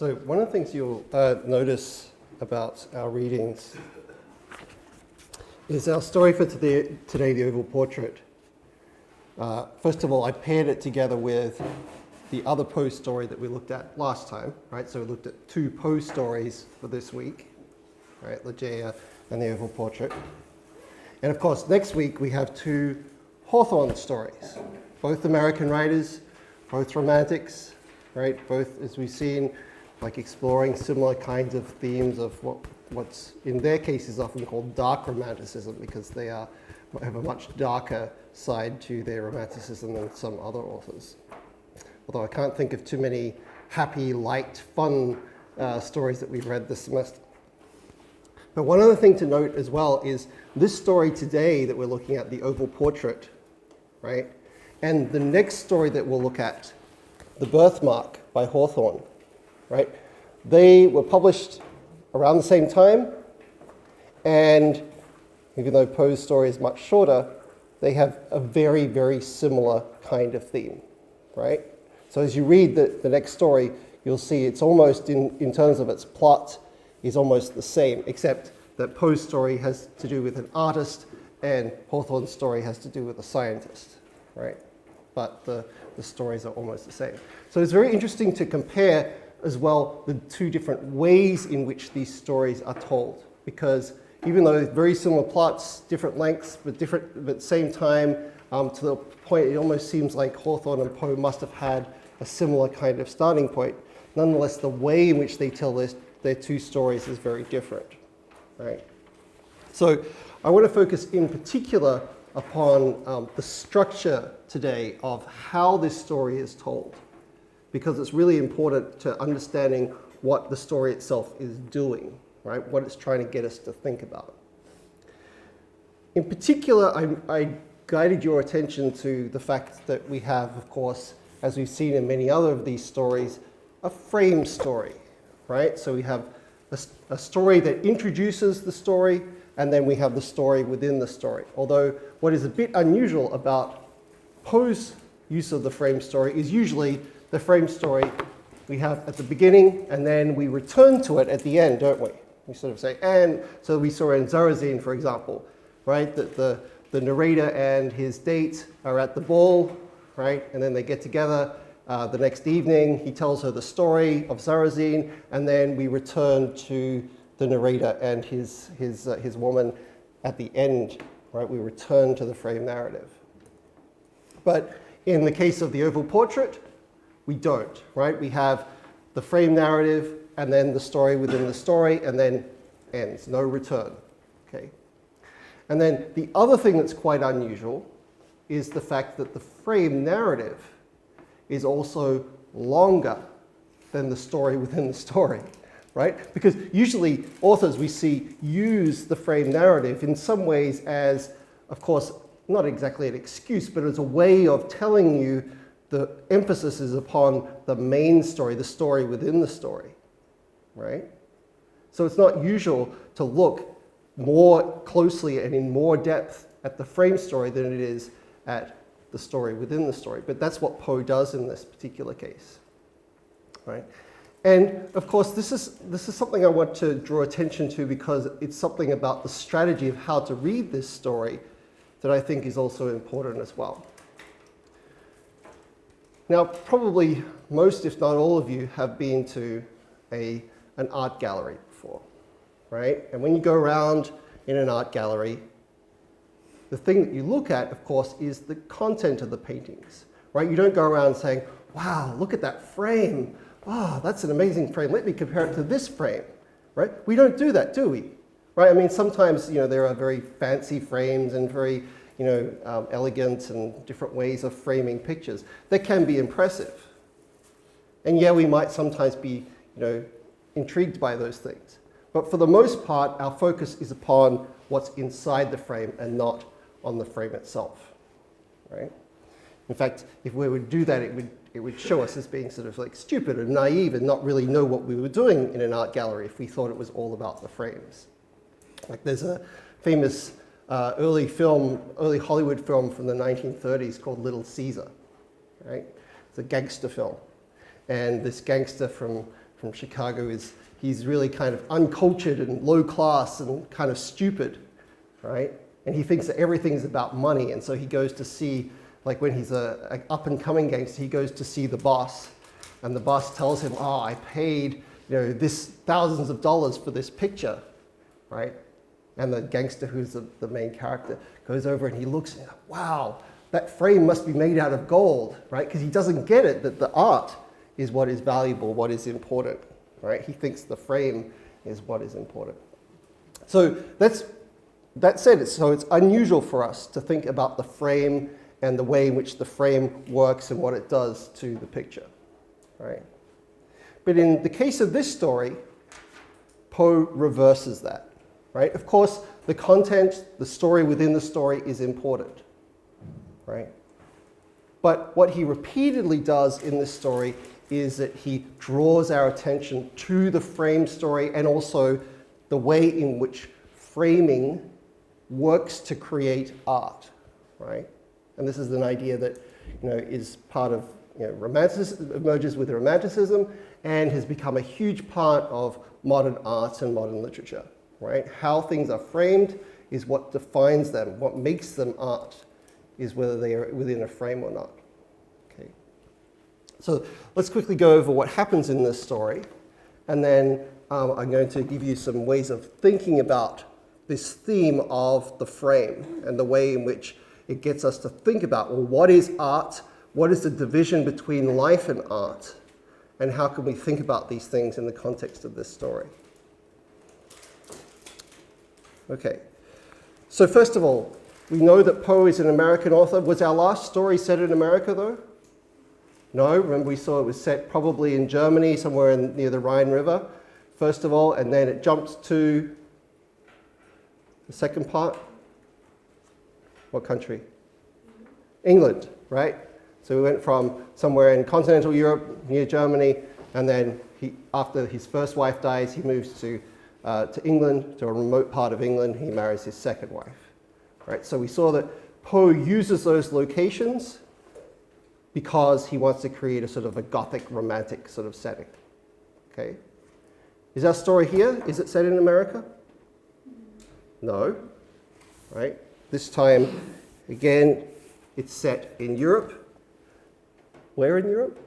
So one of the things you'll notice about our readings is our story for today, The Oval Portrait. First of all, I paired it together with the other Poe story that we looked at last time, right? So we looked at two Poe stories for this week, right? Ligeia and The Oval Portrait. And of course, next week we have two Hawthorne stories, both American writers, both romantics, right? Both, as we've seen, like exploring similar kinds of themes of what's in their case is often called dark romanticism, because they have a much darker side to their romanticism than some other authors. Although I can't think of too many happy, light, fun stories that we've read this semester. But one other thing to note as well is this story today that we're looking at, The Oval Portrait, right? And the next story that we'll look at, The Birthmark by Hawthorne, right? They were published around the same time, and even though Poe's story is much shorter, they have a very, very similar kind of theme, right? So as you read the next story, you'll see it's almost, in terms of its plot, is almost the same, except that Poe's story has to do with an artist and Hawthorne's story has to do with a scientist, right? But the stories are almost the same. So it's very interesting to compare as well the two different ways in which these stories are told, because even though very similar plots, different lengths, but same time, to the point it almost seems like Hawthorne and Poe must have had a similar kind of starting point. Nonetheless, the way in which they tell their two stories is very different, right? So I want to focus in particular upon the structure today of how this story is told, because it's really important to understanding what the story itself is doing, right? What it's trying to get us to think about. In particular, I guided your attention to the fact that we have, of course, as we've seen in many other of these stories, a frame story, right? So we have a story that introduces the story, and then we have the story within the story. Although what is a bit unusual about Poe's use of the frame story is usually the frame story we have at the beginning, and then we return to it at the end, don't we? We sort of say, and so we saw in Zarazine, for example, right, that the narrator and his date are at the ball, right, and then they get together the next evening. He tells her the story of Zarazine, and then we return to the narrator and his woman at the end, right? We return to the frame narrative. But in the case of The Oval Portrait, we don't, right? We have the frame narrative and then the story within the story, and then ends, no return, okay? And then the other thing that's quite unusual is the fact that the frame narrative is also longer than the story within the story, right? Because usually authors we see use the frame narrative in some ways as, of course, not exactly an excuse, but as a way of telling you the emphasis is upon the main story, the story within the story, right? So it's not usual to look more closely and in more depth at the frame story than it is at the story within the story. But that's what Poe does in this particular case, right? And of course, this is something I want to draw attention to because it's something about the strategy of how to read this story that I think is also important as well. Now, probably most, if not all of you, have been to an art gallery before, right? And when you go around in an art gallery, the thing that you look at, of course, is the content of the paintings, right? You don't go around saying, wow, look at that frame. Oh, that's an amazing frame. Let me compare it to this frame, right? We don't do that, do we? Right? I mean, sometimes, there are very fancy frames and very, elegant and different ways of framing pictures that can be impressive. And yeah, we might sometimes be, intrigued by those things. But for the most part, our focus is upon what's inside the frame and not on the frame itself, right? In fact, if we would do that, it would show us as being sort of like stupid and naive and not really know what we were doing in an art gallery if we thought it was all about the frames. Like there's a famous early Hollywood film from the 1930s called Little Caesar, right? It's a gangster film. And this gangster from from Chicago is he's really kind of uncultured and low class and kind of stupid, right? And he thinks that everything is about money, and so he goes to see, like when he's a up-and-coming gangster, he goes to see the boss, and the boss tells him, oh, I paid this thousands of dollars for this picture, right? And the gangster, who's the main character, goes over and he looks and, wow, that frame must be made out of gold, right? Because he doesn't get it that the art is what is valuable, what is important, right? He thinks the frame is what is important. So that said, so it's unusual for us to think about the frame and the way in which the frame works and what it does to the picture, right? But in the case of this story, Poe reverses that, right? Of course, the content, the story within the story is important, right? But what he repeatedly does in this story is that he draws our attention to the frame story and also the way in which framing works to create art, right? And this is an idea that is part of romanticism, emerges with Romanticism, and has become a huge part of modern art and modern literature, right? How things are framed is what defines them. What makes them art is whether they are within a frame or not. Okay. So let's quickly go over what happens in this story, and then I'm going to give you some ways of thinking about this theme of the frame and the way in which it gets us to think about, well, what is art? What is the division between life and art? And how can we think about these things in the context of this story? Okay, so first of all, we know that Poe is an American author. Was our last story set in America, though? No, remember we saw it was set probably in Germany, somewhere near the Rhine River, first of all, and then it jumped to the second part. What country? England, right? So we went from somewhere in continental Europe near Germany, and then after his first wife dies, he moves to England, to a remote part of England. He marries his second wife, right? So we saw that Poe uses those locations because he wants to create a sort of a Gothic romantic sort of setting, okay? Is our story here? Is it set in America? No, right? This time, again, it's set in Europe. Where in Europe?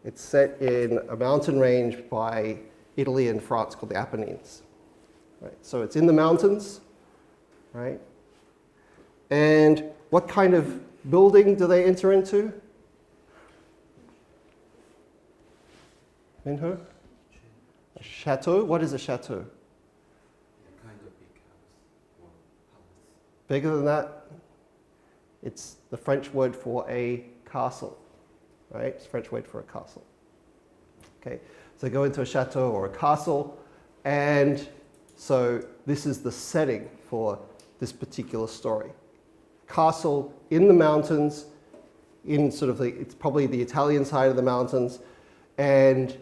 It's set in a mountain range by Italy and France called the Apennines. Right? So it's in the mountains, right? And what kind of building do they enter into? Minho? A chateau? What is a chateau? A kind of big house or palace. Bigger than that? It's the French word for a castle, right? It's the French word for a castle. Okay, so go into a chateau or a castle, and so this is the setting for this particular story. Castle in the mountains, in sort of it's probably the Italian side of the mountains, and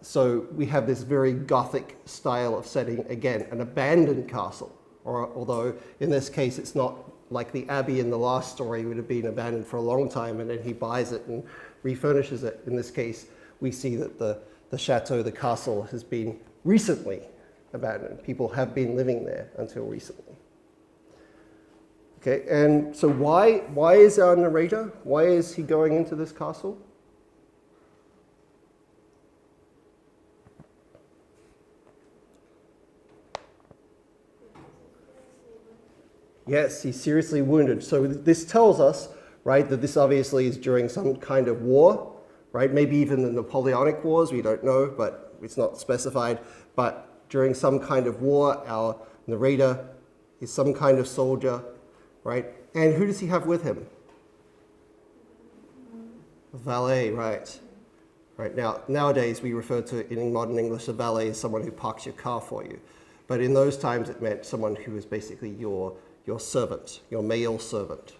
so we have this very Gothic style of setting, again, an abandoned castle, although in this case it's not like the abbey in the last story would have been abandoned for a long time and then he buys it and refurnishes it. In this case, we see that the chateau, the castle, has been recently abandoned. People have been living there until recently. Okay, and so why is our narrator, why is he going into this castle? Yes, he's seriously wounded. So this tells us, right, that this obviously is during some kind of war, right? Maybe even the Napoleonic Wars, we don't know, but it's not specified. But during some kind of war, our narrator is some kind of soldier, right? And who does he have with him? A valet, right. Right, now, nowadays we refer to, in modern English, a valet as someone who parks your car for you. But in those times it meant someone who was basically your servant, your male servant,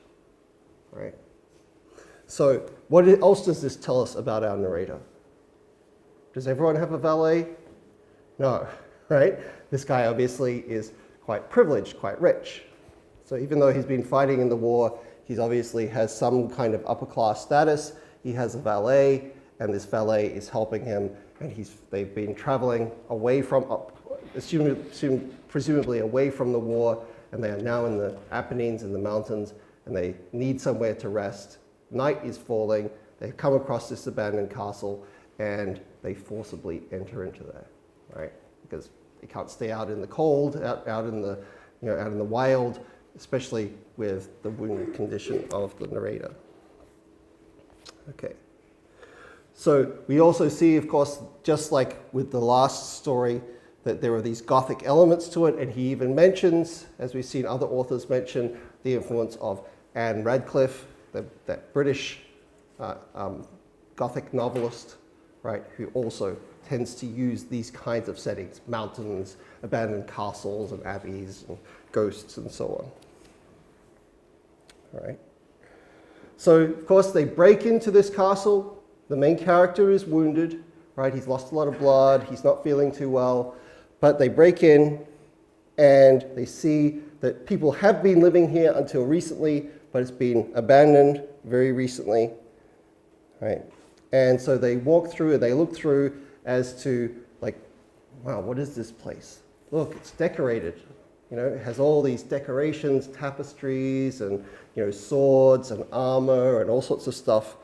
right? So what else does this tell us about our narrator? Does everyone have a valet? No, right? This guy obviously is quite privileged, quite rich. So even though he's been fighting in the war, He obviously has some kind of upper class status. He has a valet, and this valet is helping him, and they've been traveling away from, presumably away from the war, and they are now in the Apennines in the mountains, and they need somewhere to rest. Night is falling. They come across this abandoned castle, and they forcibly enter into there, right? Because they can't stay out in the cold, out in the wild, especially with the wounded condition of the narrator. Okay. So we also see, of course, just like with the last story, that there are these Gothic elements to it, and he even mentions, as we've seen other authors mention, the influence of Anne Radcliffe, that British Gothic novelist, right, who also tends to use these kinds of settings, mountains, abandoned castles and abbeys and ghosts and so on. All right. So, of course, they break into this castle. The main character is wounded, right? He's lost a lot of blood. He's not feeling too well. But they break in and they see that people have been living here until recently, but it's been abandoned very recently, right? And so they walk through and they look through as to, like, wow, what is this place? Look, it's decorated. You know, it has all these decorations, tapestries, and, you know, swords and armor and all sorts of stuff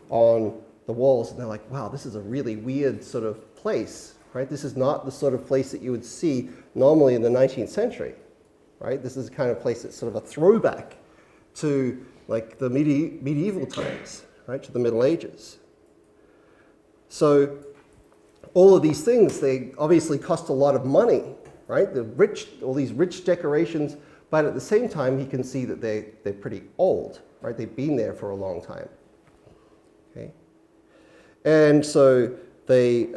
on the walls. And they're like, wow, this is a really weird sort of place, right? This is not the sort of place that you would see normally in the 19th century, right? This is the kind of place that's sort of a throwback to, like, the medieval times, right, to the Middle Ages. So all of these things, they obviously cost a lot of money, right? All these rich decorations, but at the same time, he can see that they're pretty old, right? They've been there for a long time. Okay, and so they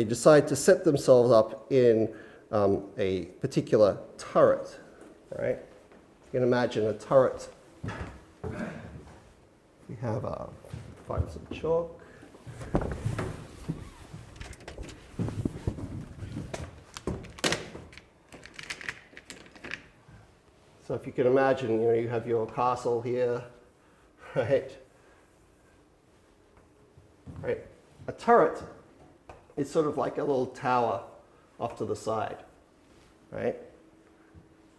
decide to set themselves up in a particular turret, right? You can imagine a turret. We have find some chalk. So if you can imagine, you know, you have your castle here, right? Right. A turret is sort of like a little tower off to the side, right?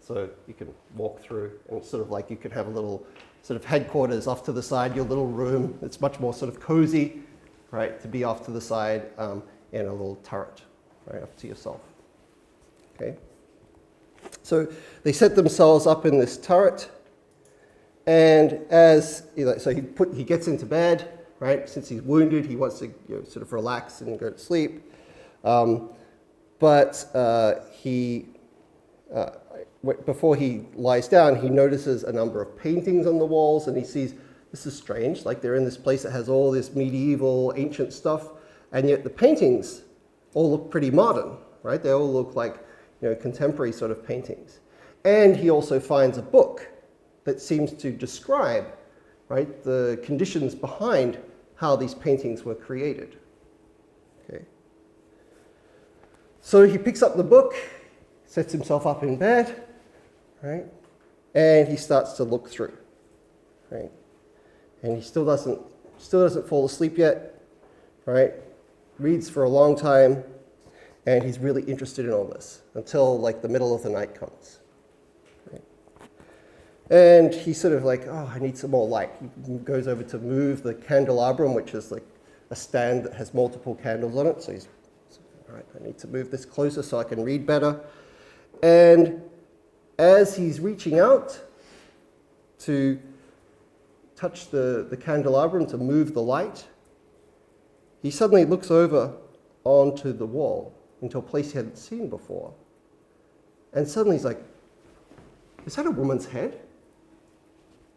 So you can walk through, and it's sort of like you could have a little sort of headquarters off to the side, your little room. It's much more sort of cozy, right, to be off to the side in a little turret, right, up to yourself. Okay. So they set themselves up in this turret, and as so he gets into bed, right? Since he's wounded, he wants to, you know, sort of relax and go to sleep. Before he lies down, he notices a number of paintings on the walls, and he sees, this is strange, like they're in this place that has all this medieval, ancient stuff, and yet the paintings all look pretty modern, right? They all look like, you know, contemporary sort of paintings. And he also finds a book that seems to describe, right, the conditions behind how these paintings were created. Okay. So he picks up the book, sets himself up in bed, right, and he starts to look through, right, and he still doesn't fall asleep yet, right, reads for a long time, and he's really interested in all this until, like, the middle of the night comes. Right? And he's sort of like, oh, I need some more light. He goes over to move the candelabrum, which is like a stand that has multiple candles on it. So he's, all right, I need to move this closer so I can read better. And as he's reaching out to touch the candelabrum to move the light, he suddenly looks over onto the wall into a place he hadn't seen before. And suddenly he's like, is that a woman's head?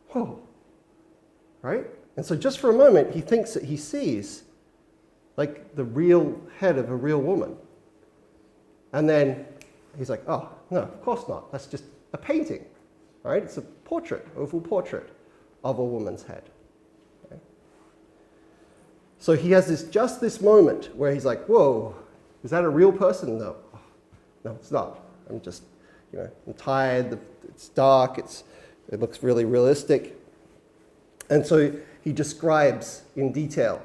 Whoa, right? And so just for a moment, he thinks that he sees, like, the real head of a real woman. And then he's like, oh, no, of course not. That's just a painting, right? It's a portrait, oval portrait of a woman's head. Okay? So he has just this moment where he's like, whoa, is that a real person? No, no, it's not. I'm just, you know, I'm tired. It's dark. It looks really realistic. And so he describes in detail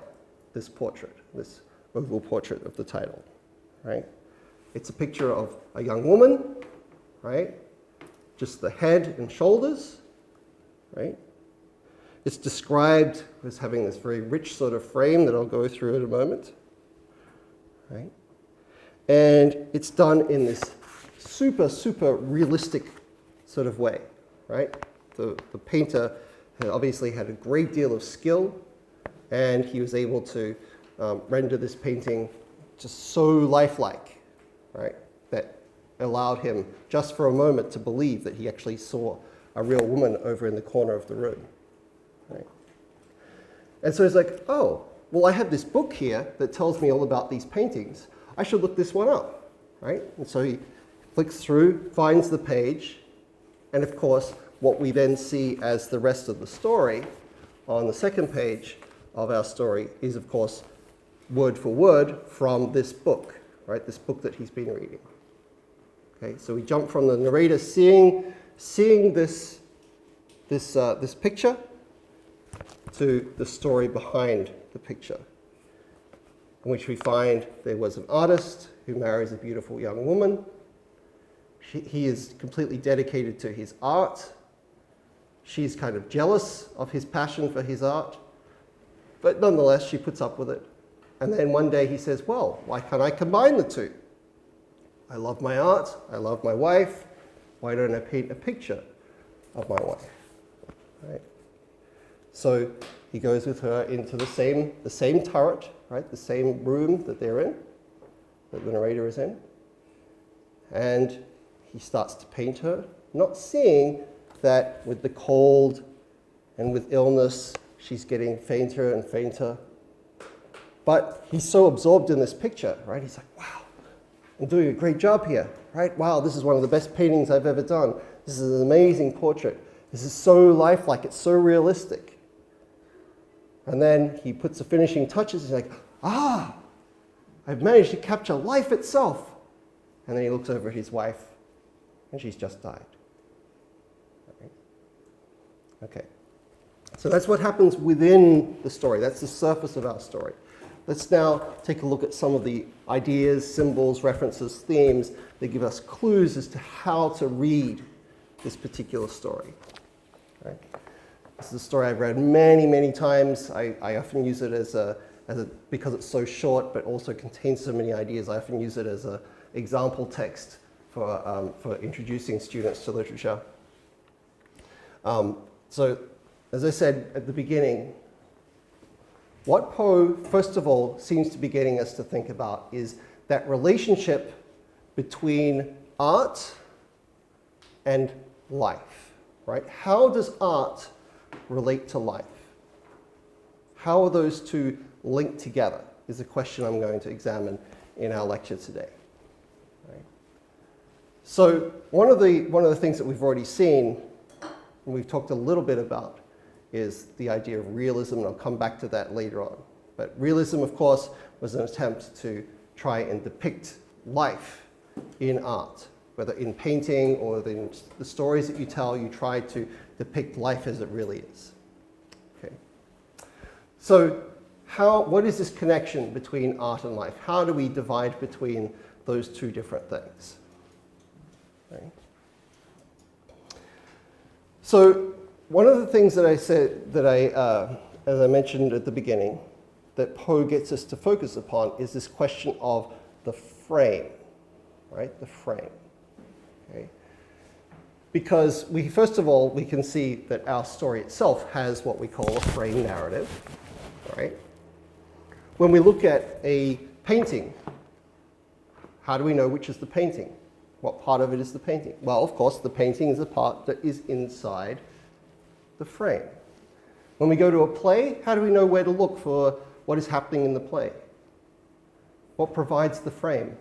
this portrait, this oval portrait of the title, right? It's a picture of a young woman, right? Just the head and shoulders, right? It's described as having this very rich sort of frame that I'll go through in a moment, right? And it's done in this super, super realistic sort of way, right? The painter obviously had a great deal of skill, and he was able to render this painting just so lifelike, right? That allowed him just for a moment to believe that he actually saw a real woman over in the corner of the room, right? And so he's like, oh, well, I have this book here that tells me all about these paintings. I should look this one up, right? And so he flicks through, finds the page, and of course, what we then see as the rest of the story on the second page of our story is, of course, word for word from this book, right? This book that he's been reading. Okay, so we jump from the narrator seeing this picture to the story behind the picture, in which we find there was an artist who marries a beautiful young woman. He is completely dedicated to his art. She's kind of jealous of his passion for his art, but nonetheless, she puts up with it. And then one day he says, well, why can't I combine the two? I love my art, I love my wife, why don't I paint a picture of my wife? Right? So he goes with her into the same turret, right? The same room that they're in, that the narrator is in. And he starts to paint her, not seeing that with the cold and with illness, she's getting fainter and fainter. But he's so absorbed in this picture, right? He's like, wow, I'm doing a great job here, right? Wow, this is one of the best paintings I've ever done. This is an amazing portrait. This is so lifelike, it's so realistic. And then he puts the finishing touches, he's like, I've managed to capture life itself. And then he looks over at his wife, and she's just died. Right? Okay. So that's what happens within the story. That's the surface of our story. Let's now take a look at some of the ideas, symbols, references, themes that give us clues as to how to read this particular story. Right? This is a story I've read many, many times. I often use it because it's so short, but also contains so many ideas. I often use it as an example text for introducing students to literature. So, as I said at the beginning, what Poe, first of all, seems to be getting us to think about is that relationship between art and life, right? How does art relate to life? How are those two linked together is a question I'm going to examine in our lecture today. Right? So one of the things that we've already seen, and we've talked a little bit about, is the idea of realism, and I'll come back to that later on. But realism, of course, was an attempt to try and depict life in art, whether in painting or in the stories that you tell, you try to depict life as it really is. Okay. So what is this connection between art and life? How do we divide between those two different things? Right. So one of the things that I said, as I mentioned at the beginning, that Poe gets us to focus upon is this question of the frame, right? The frame, okay? Because first of all, we can see that our story itself has what we call a frame narrative, right? When we look at a painting, how do we know which is the painting? What part of it is the painting? Well, of course, the painting is the part that is inside the frame. When we go to a play, how do we know where to look for what is happening in the play? What provides the frame?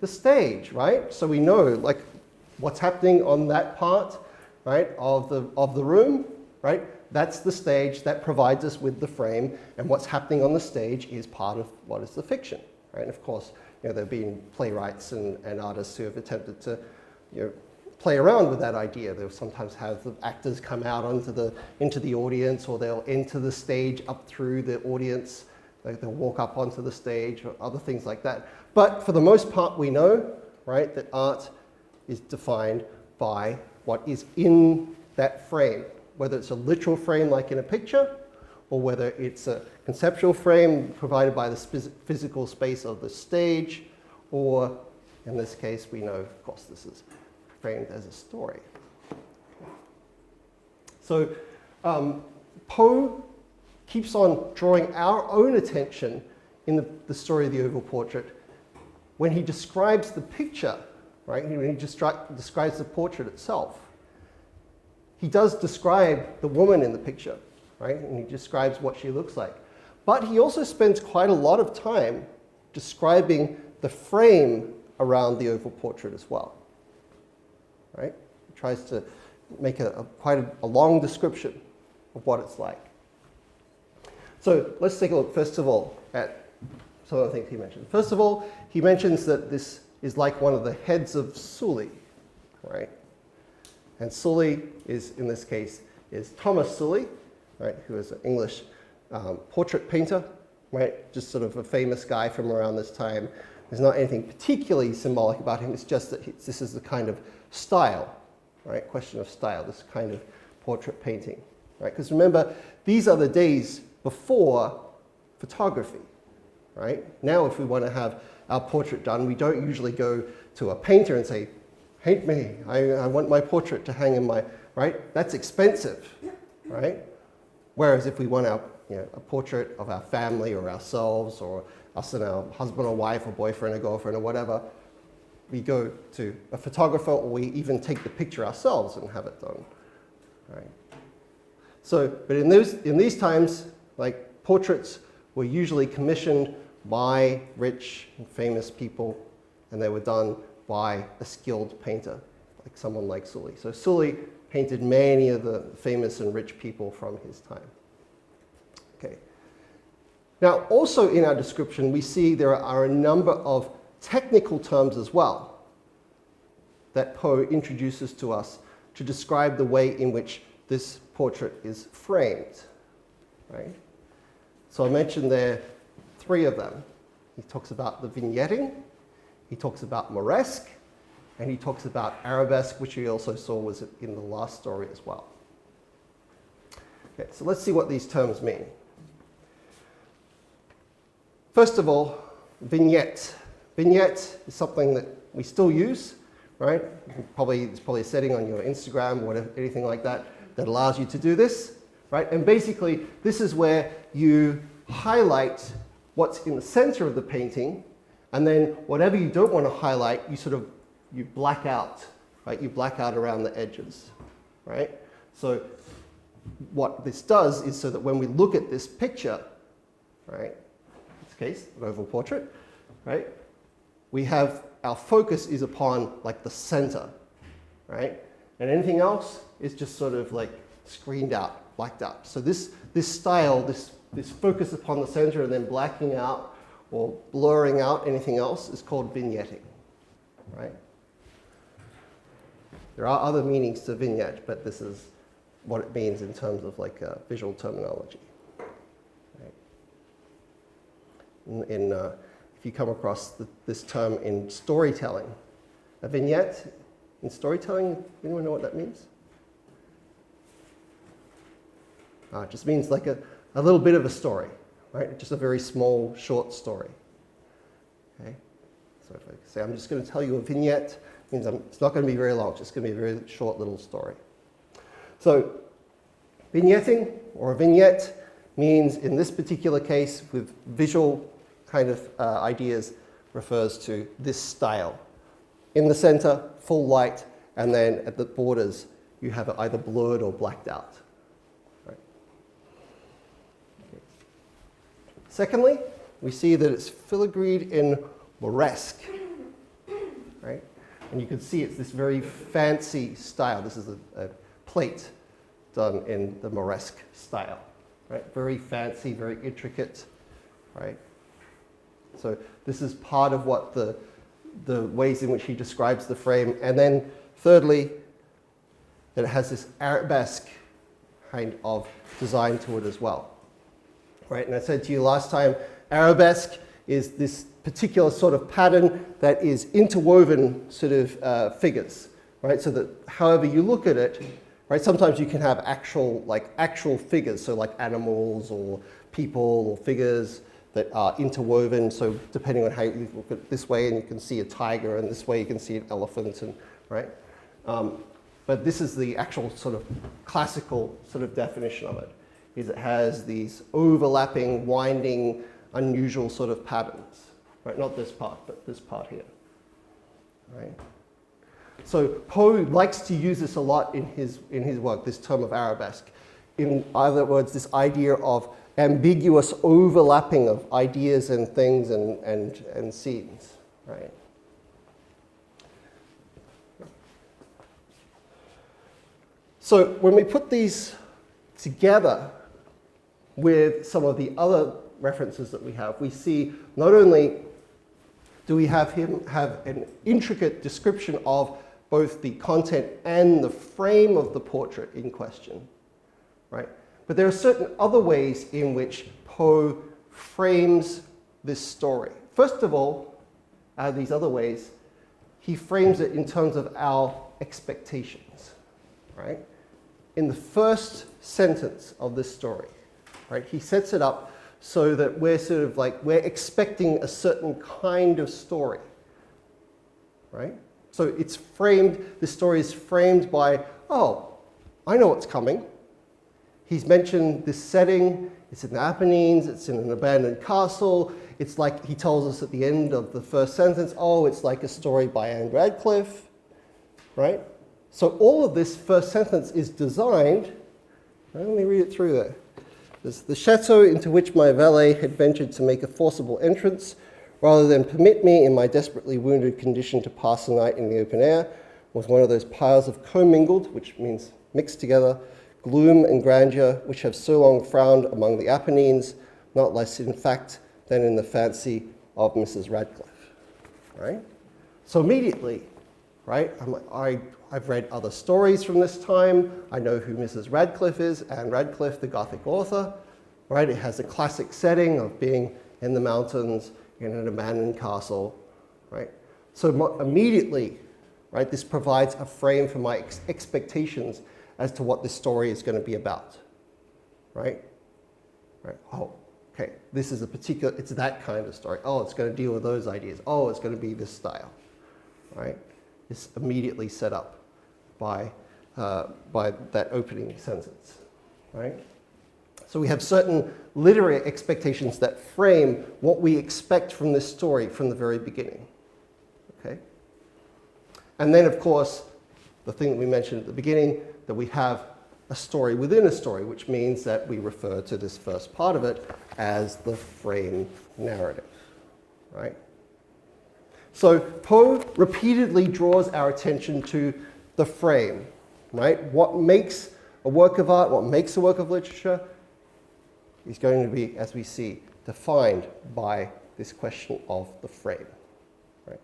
The stage, right? So we know like what's happening on that part, right, of the room, right? That's the stage that provides us with the frame, and what's happening on the stage is part of what is the fiction, right? And of course, there have been playwrights and artists who have attempted to play around with that idea. They'll sometimes have the actors come out into the audience, or they'll enter the stage up through the audience. They'll walk up onto the stage, or other things like that. But for the most part, we know, right, that art is defined by what is in that frame, whether it's a literal frame like in a picture, or whether it's a conceptual frame provided by the physical space of the stage, or in this case, we know, of course, this is framed as a story. So Poe keeps on drawing our own attention in the story of the oval portrait when he describes the picture, right? When he describes the portrait itself. He does describe the woman in the picture, right? And he describes what she looks like. But he also spends quite a lot of time describing the frame around the oval portrait as well, right? He tries to make quite a long description of what it's like. So let's take a look, first of all, at some of the things he mentioned. First of all, he mentions that this is like one of the heads of Sully, right? And Sully is, in this case, is Thomas Sully, right, who is an English portrait painter, right? Just sort of a famous guy from around this time. There's not anything particularly symbolic about him. It's just that this is the kind of style, right? Question of style, this kind of portrait painting, right? Because remember, these are the days before photography, right? Now, if we want to have our portrait done, we don't usually go to a painter and say, paint me, I want my portrait to hang in my, right? That's expensive, right? Whereas if we want our, a portrait of our family or ourselves, or us and our husband or wife or boyfriend or girlfriend or whatever, we go to a photographer, or we even take the picture ourselves and have it done, right? So, but in these times, like, portraits were usually commissioned by rich and famous people, and they were done by a skilled painter, like someone like Sully. So Sully painted many of the famous and rich people from his time. Okay. Now, also in our description, we see there are a number of technical terms as well that Poe introduces to us to describe the way in which this portrait is framed, right? So I mentioned there 3 of them. He talks about the vignetting, he talks about moresque, and he talks about arabesque, which we also saw was in the last story as well. Okay, so let's see what these terms mean. First of all, vignette. Vignette is something that we still use, right? It's probably a setting on your Instagram, whatever, anything like that, that allows you to do this, right? And basically, this is where you highlight what's in the center of the painting, and then whatever you don't want to highlight, you black out, right? You black out around the edges, right? So what this does is so that when we look at this picture, right, in this case, an oval portrait, right, we have, our focus is upon like the center, right? And anything else is just sort of like screened out, blacked out. So this style, this focus upon the center and then blacking out or blurring out anything else is called vignetting, right? There are other meanings to vignette, but this is what it means in terms of like visual terminology. Right? If you come across this term in storytelling, a vignette in storytelling, anyone know what that means? It just means like a little bit of a story, right? Just a very small, short story. Okay? So if I say I'm just going to tell you a vignette, it means it's not going to be very long, it's just going to be a very short little story. So vignetting or a vignette means, in this particular case, with visual kind of ideas, refers to this style. In the center, full light, and then at the borders, you have it either blurred or blacked out. Right? Okay. Secondly, we see that it's filigreed in moresque. Right? And you can see it's this very fancy style. This is a plate done in the moresque style. Right? Very fancy, very intricate. Right? So this is part of what the ways in which he describes the frame. And then Thirdly, that it has this arabesque kind of design to it as well. Right? And I said to you last time, arabesque is this particular sort of pattern that is interwoven sort of figures, right? So that however you look at it, right? Sometimes you can have actual figures, so like animals or people or figures that are interwoven. So depending on how you look at it this way, and you can see a tiger, and this way you can see an elephant, and right. But this is the actual sort of classical sort of definition of it. Is it has these overlapping, winding, unusual sort of patterns, right? Not this part, but this part here, right? So Poe likes to use this a lot in his work, this term of arabesque. In other words, this idea of ambiguous overlapping of ideas and things and scenes, right? So when we put these together with some of the other references that we have, we see not only do we have him have an intricate description of both the content and the frame of the portrait in question, right? But there are certain other ways in which Poe frames this story. First of all, out of these other ways, he frames it in terms of our expectations, right? In the first sentence of this story, right, he sets it up so that we're sort of like, we're expecting a certain kind of story, right? So it's framed, the story is framed by, oh, I know what's coming. He's mentioned this setting, it's in the Apennines, it's in an abandoned castle. It's like he tells us at the end of the first sentence, oh, it's like a story by Anne Radcliffe, right? So all of this first sentence is designed, let me read it through there. There's the chateau into which my valet had ventured to make a forcible entrance, rather than permit me in my desperately wounded condition to pass the night in the open air, was one of those piles of commingled, which means mixed together, gloom and grandeur, which have so long frowned among the Apennines, not less in fact than in the fancy of Mrs. Radcliffe, right? So immediately, right, I've read other stories from this time. I know who Mrs. Radcliffe is, Anne Radcliffe, the Gothic author, right? It has a classic setting of being in the mountains, in an abandoned castle, right? So immediately, right, this provides a frame for my expectations as to what this story is going to be about, right? Right? Oh, okay, this is a particular, it's that kind of story. Oh, it's going to deal with those ideas. Oh, it's going to be this style, right? It's immediately set up by that opening sentence, right? So we have certain literary expectations that frame what we expect from this story from the very beginning, okay? And then, of course, the thing that we mentioned at the beginning, that we have a story within a story, which means that we refer to this first part of it as the frame narrative, right? So Poe repeatedly draws our attention to the frame, right? What makes a work of art, what makes a work of literature, is going to be, as we see, defined by this question of the frame, right?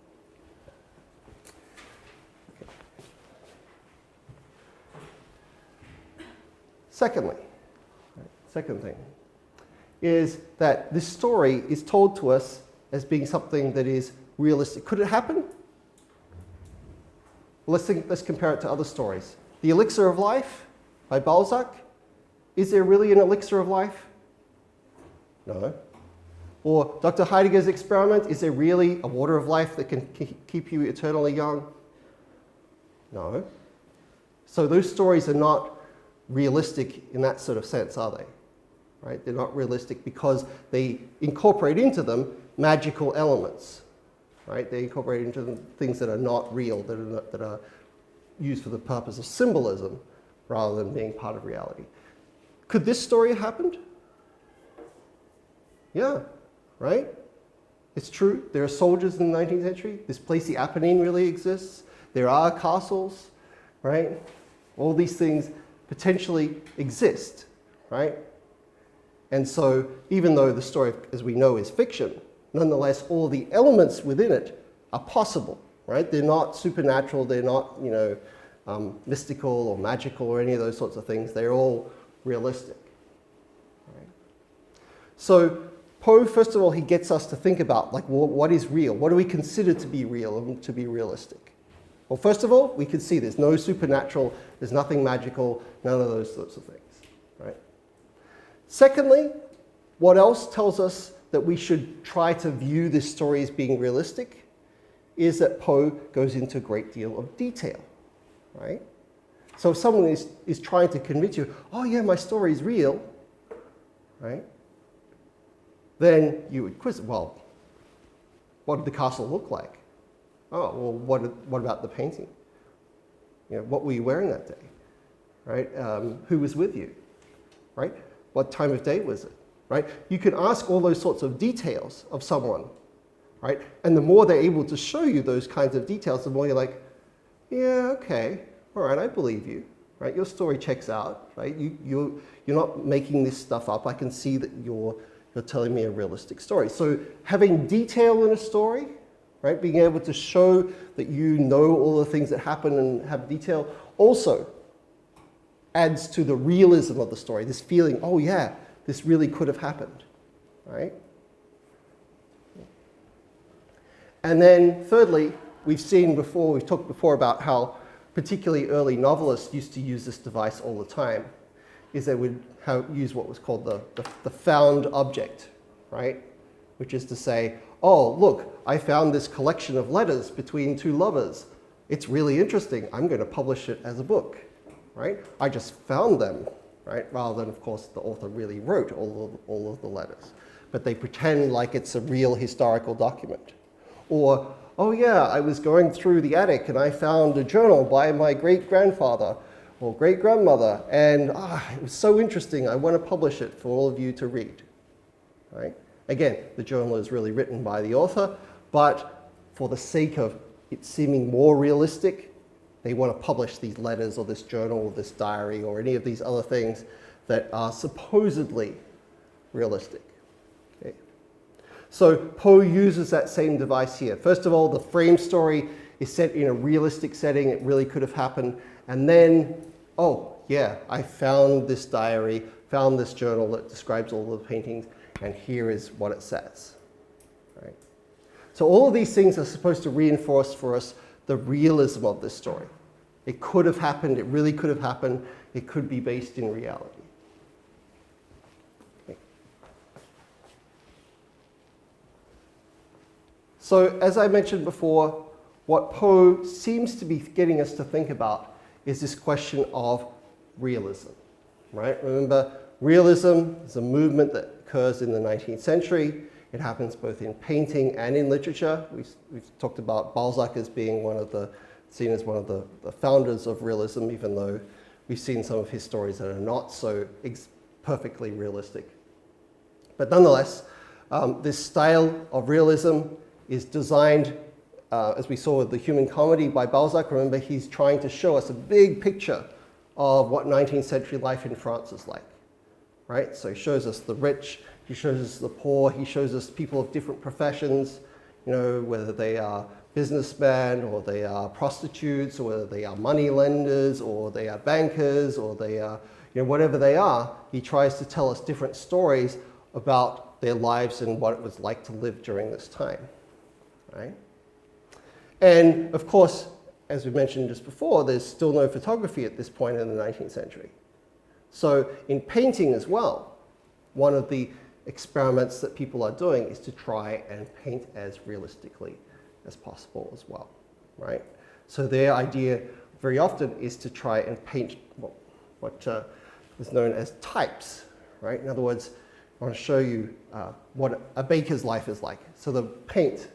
Okay. Secondly, second thing, is that this story is told to us as being something that is realistic. Could it happen? Let's compare it to other stories. The Elixir of Life by Balzac. Is there really an elixir of life? No. Or Dr. Heidegger's experiment. Is there really a water of life that can keep you eternally young? No. So those stories are not realistic in that sort of sense, are they? Right? They're not realistic because they incorporate into them magical elements. Right? They incorporate into them things that are not real, that are used for the purpose of symbolism rather than being part of reality. Could this story have happened? Yeah, right? It's true. There are soldiers in the 19th century. This place, the Apennine, really exists. There are castles, right? All these things potentially exist, right? And so even though the story, as we know, is fiction, nonetheless, all the elements within it are possible, right? They're not supernatural, they're not, mystical or magical or any of those sorts of things. They're all realistic. Right? So Poe, first of all, he gets us to think about, like, well, what is real? What do we consider to be real and to be realistic? Well, first of all, we can see there's no supernatural, there's nothing magical, none of those sorts of things. Right? Secondly, what else tells us that we should try to view this story as being realistic is that Poe goes into a great deal of detail. Right? So if someone is trying to convince you, oh yeah, my story is real, right? Then you would quiz, well, what did the castle look like? Oh, well, what about the painting? What were you wearing that day? Right? Who was with you? Right? What time of day was it? Right? You can ask all those sorts of details of someone, right? And the more they're able to show you those kinds of details, the more you're like, yeah, okay, all right, I believe you, right? Your story checks out, right? You're not making this stuff up. I can see that you're telling me a realistic story. So having detail in a story, right? Being able to show that you know all the things that happen and have detail also adds to the realism of the story. This feeling, oh yeah, this really could have happened, right? And then thirdly, we've talked before about how particularly early novelists used to use this device all the time, is they would use what was called the found object, right? Which is to say, oh, look, I found this collection of letters between two lovers. It's really interesting. I'm going to publish it as a book, right? I just found them, right? Rather than, of course, the author really wrote all of the letters. But they pretend like it's a real historical document. Or, oh yeah, I was going through the attic and I found a journal by my great-grandfather or great-grandmother, and it was so interesting, I want to publish it for all of you to read. Right? Again, the journal is really written by the author, but for the sake of it seeming more realistic, they want to publish these letters or this journal or this diary or any of these other things that are supposedly realistic. Okay. So Poe uses that same device here. First of all, the frame story is set in a realistic setting. It really could have happened. And then, oh yeah, I found this diary, found this journal that describes all the paintings, and here is what it says. Right? So all of these things are supposed to reinforce for us the realism of this story. It could have happened, it really could have happened, it could be based in reality. Okay. So as I mentioned before, what Poe seems to be getting us to think about is this question of realism, right? Remember, realism is a movement that occurs in the 19th century. It happens both in painting and in literature. We've talked about Balzac as being seen as one of the founders of realism, even though we've seen some of his stories that are not so perfectly realistic. But nonetheless, this style of realism is designed, as we saw with the Human Comedy by Balzac. Remember, he's trying to show us a big picture of what 19th century life in France is like, right? So he shows us the rich, he shows us the poor, he shows us people of different professions, whether they are businessmen or they are prostitutes or whether they are money lenders or they are bankers or they are, whatever they are, he tries to tell us different stories about their lives and what it was like to live during this time, right? And of course, as we mentioned just before, there's still no photography at this point in the 19th century. So in painting as well, one of the experiments that people are doing is to try and paint as realistically as possible as well, right? So their idea very often is to try and paint what is known as types, right? In other words, I want to show you what a baker's life is like. So they'll paint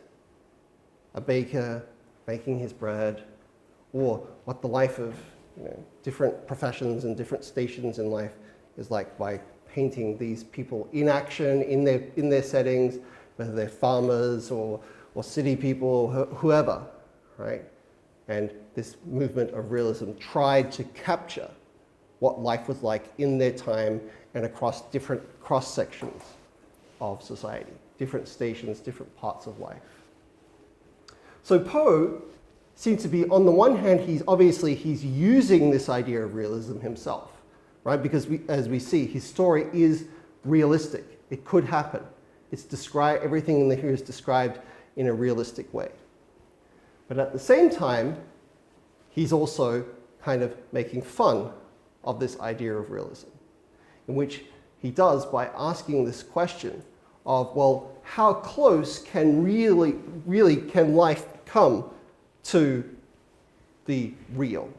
a baker making his bread, or what the life of different professions and different stations in life is like by painting these people in action in their settings, whether they're farmers or city people, whoever, right? And this movement of realism tried to capture what life was like in their time and across different cross-sections of society, different stations, different parts of life. So Poe seems to be, on the one hand, he's using this idea of realism himself, right? Because as we see, his story is realistic. It could happen. Everything in here is described in a realistic way. But at the same time, he's also kind of making fun of this idea of realism, in which he does by asking this question of, well, how close can can life come to the real?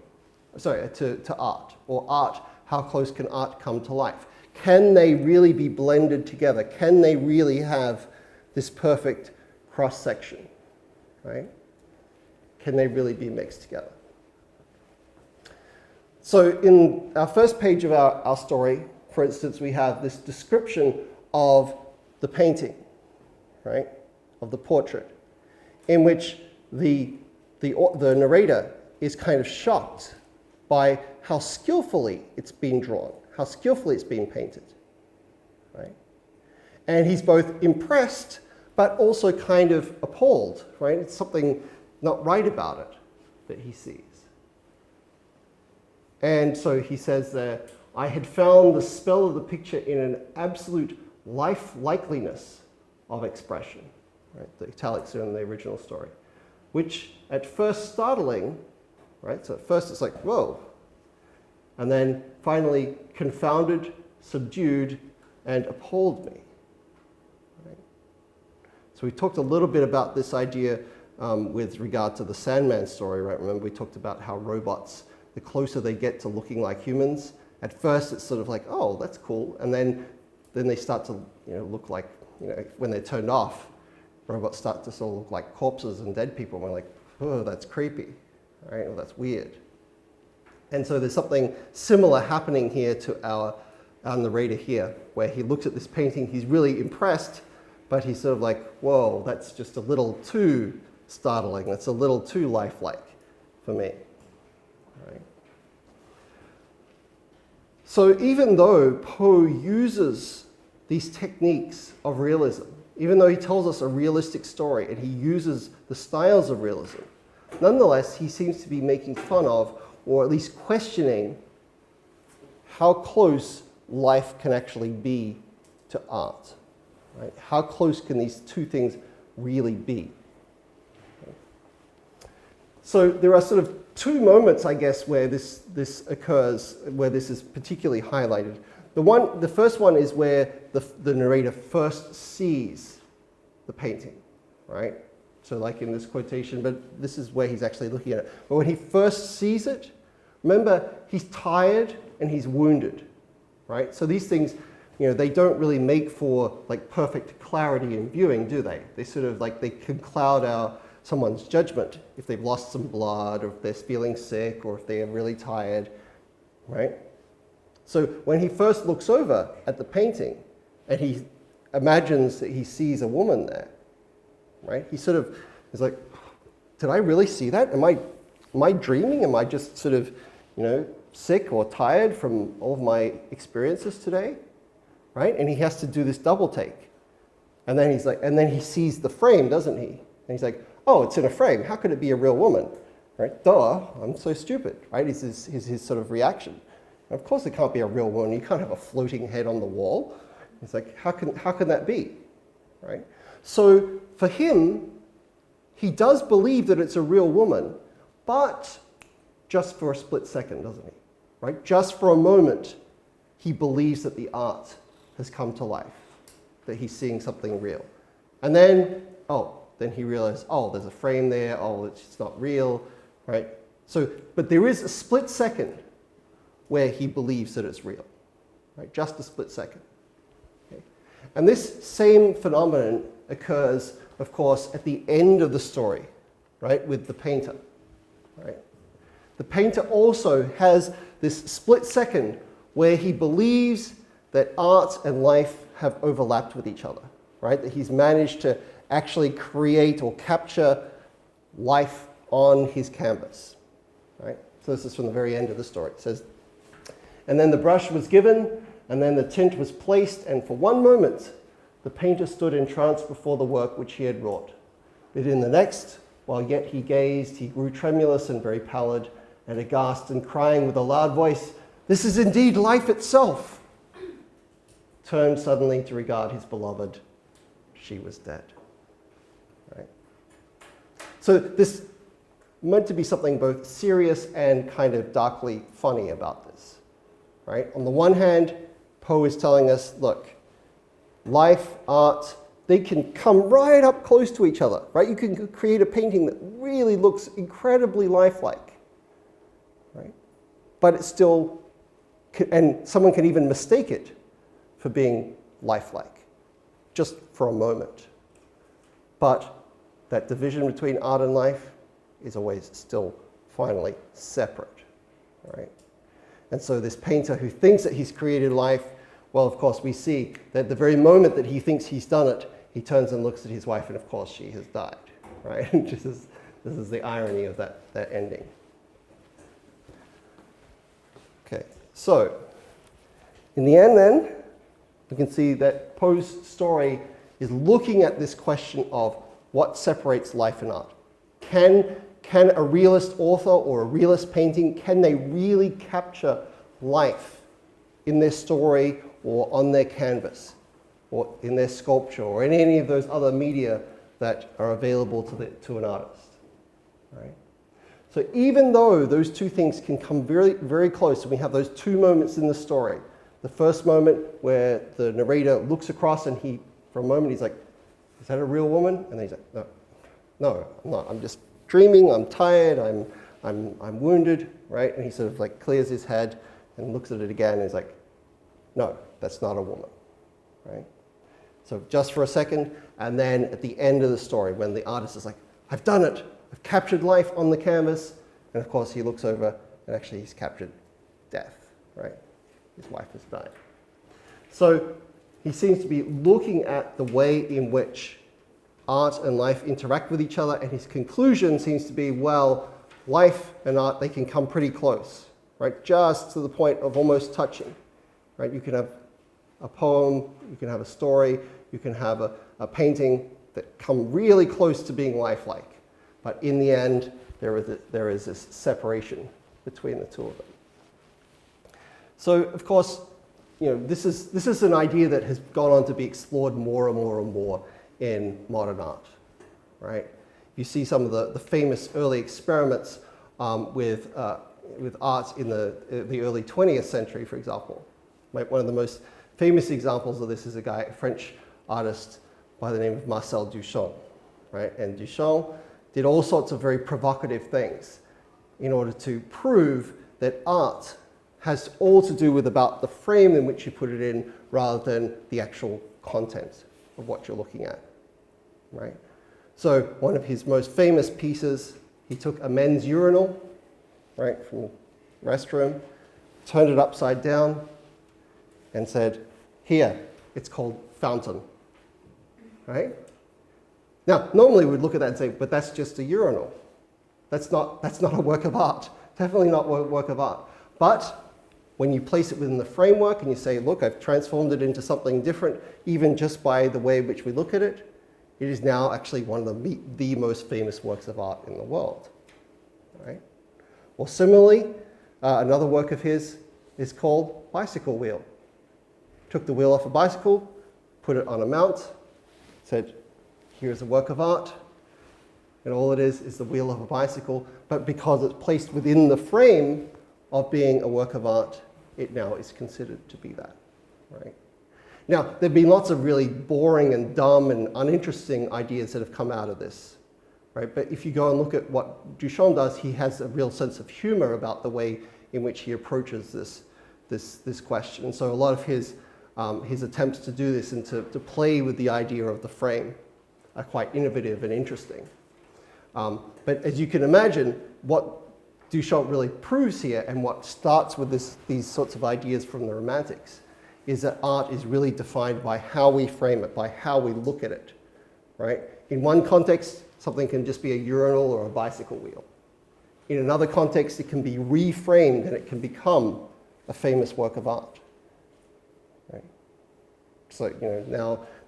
Sorry, to art, or art, how close can art come to life? Can they really be blended together? Can they really have this perfect cross-section, right? Can they really be mixed together? So in our first page of our story, for instance, we have this description of the painting, right, of the portrait, in which the narrator is kind of shocked by how skillfully it's been drawn, how skillfully it's been painted, right? And he's both impressed, but also kind of appalled, right? It's something not right about it that he sees. And so he says there, I had found the spell of the picture in an absolute lifelikeliness of expression, right? The italics are in the original story, which at first startling, right? So at first it's like, whoa. And then finally confounded, subdued, and appalled me. Right? So we talked a little bit about this idea with regard to the Sandman story, right? Remember we talked about how robots, the closer they get to looking like humans, at first it's sort of like, oh, that's cool. And then they start to look like, when they're turned off, robots start to sort of look like corpses and dead people. And we're like, oh, that's creepy, right? Well, that's weird. And so there's something similar happening here to our narrator here, where he looks at this painting, he's really impressed, but he's sort of like, whoa, that's just a little too startling. That's a little too lifelike for me. Right? So even though Poe uses these techniques of realism, even though he tells us a realistic story and he uses the styles of realism, nonetheless, he seems to be making fun of, or at least questioning, how close life can actually be to art. Right? How close can these two things really be? So there are sort of two moments, I guess, where this occurs, where this is particularly highlighted. The first one is where the narrator first sees the painting, right? So like in this quotation, but this is where he's actually looking at it. But when he first sees it, remember, he's tired and he's wounded, right? So these things, they don't really make for like perfect clarity in viewing, do they? They sort of like, they can cloud someone's judgment if they've lost some blood, or if they're feeling sick, or if they are really tired, right? So when he first looks over at the painting and he imagines that he sees a woman there, right? He sort of is like, did I really see that? Am I dreaming? Am I just sort of, sick or tired from all of my experiences today, right? And he has to do this double take. And then he's like, and then he sees the frame, doesn't he? And he's like, oh, it's in a frame. How could it be a real woman? Right? Duh, I'm so stupid, right? Is his sort of reaction. Of course it can't be a real woman. You can't have a floating head on the wall. It's like, how can that be, right? So for him, he does believe that it's a real woman, but just for a split second, doesn't he? Right? Just for a moment, he believes that the art has come to life, that he's seeing something real. And then, then he realizes, there's a frame there, it's not real, right? So, but there is a split second where he believes that it's real, right? Just a split second. Okay? And this same phenomenon occurs, of course, at the end of the story, right, with the painter, right? The painter also has this split second where he believes that art and life have overlapped with each other, right? That he's managed to actually create or capture life on his canvas, right? So this is from the very end of the story. It says, and then the brush was given, and then the tint was placed, and for one moment, the painter stood entranced before the work which he had wrought. But in the next, while yet he gazed, he grew tremulous and very pallid, and aghast and crying with a loud voice, "This is indeed life itself!" turned suddenly to regard his beloved. She was dead. Right? So this meant to be something both serious and kind of darkly funny about this. Right? On the one hand, Poe is telling us, look, life, art, they can come right up close to each other, right? You can create a painting that really looks incredibly lifelike, right? But it's still, and someone can even mistake it for being lifelike, just for a moment. But that division between art and life is always still finally separate, right? And so this painter who thinks that he's created life, well, of course, we see that the very moment that he thinks he's done it, he turns and looks at his wife, and of course, she has died, right? This is the irony of that ending. Okay, so in the end then, we can see that Poe's story is looking at this question of what separates life and art. Can a realist author or a realist painting, can they really capture life in their story or on their canvas or in their sculpture or in any of those other media that are available to an artist, right? So even though those two things can come very, very close, and we have those two moments in the story, the first moment where the narrator looks across and for a moment he's like, is that a real woman? And then he's like, no, I'm not. I'm just dreaming, I'm tired, I'm wounded, right? And he sort of like clears his head and looks at it again and he's like, no, that's not a woman, right? So just for a second, and then at the end of the story, when the artist is like, I've done it, I've captured life on the canvas, and of course he looks over and actually he's captured death, right? His wife has died. So he seems to be looking at the way in which art and life interact with each other, and his conclusion seems to be, well, life and art, they can come pretty close, right? Just to the point of almost touching, right? You can have a poem, you can have a story, you can have a painting that come really close to being lifelike. But in the end, there is this separation between the two of them. So, of course, this is an idea that has gone on to be explored more and more and more in modern art, right? You see some of the famous early experiments with art in the early 20th century, for example. Right? One of the most famous examples of this is a French artist by the name of Marcel Duchamp, right? And Duchamp did all sorts of very provocative things in order to prove that art has all to do with about the frame in which you put it in rather than the actual content of what you're looking at, right? So one of his most famous pieces, he took a men's urinal, right, from the restroom, turned it upside down, and said, here, it's called fountain, right? Now, normally we'd look at that and say, but that's just a urinal. That's not a work of art. Definitely not a work of art. But when you place it within the framework and you say, look, I've transformed it into something different, even just by the way in which we look at it, it is now actually one of the most famous works of art in the world, right? Well, similarly, another work of his is called Bicycle Wheel. Took the wheel off a bicycle, put it on a mount, said, here's a work of art, and all it is the wheel of a bicycle, but because it's placed within the frame of being a work of art, it now is considered to be that, right? Now, there have been lots of really boring and dumb and uninteresting ideas that have come out of this, right? But if you go and look at what Duchamp does, he has a real sense of humor about the way in which he approaches this question. And so a lot of his attempts to do this and to play with the idea of the frame are quite innovative and interesting. But as you can imagine, what Duchamp really proves here, and what starts with these sorts of ideas from the Romantics, is that art is really defined by how we frame it, by how we look at it, right? In one context, something can just be a urinal or a bicycle wheel. In another context, it can be reframed and it can become a famous work of art, right? So,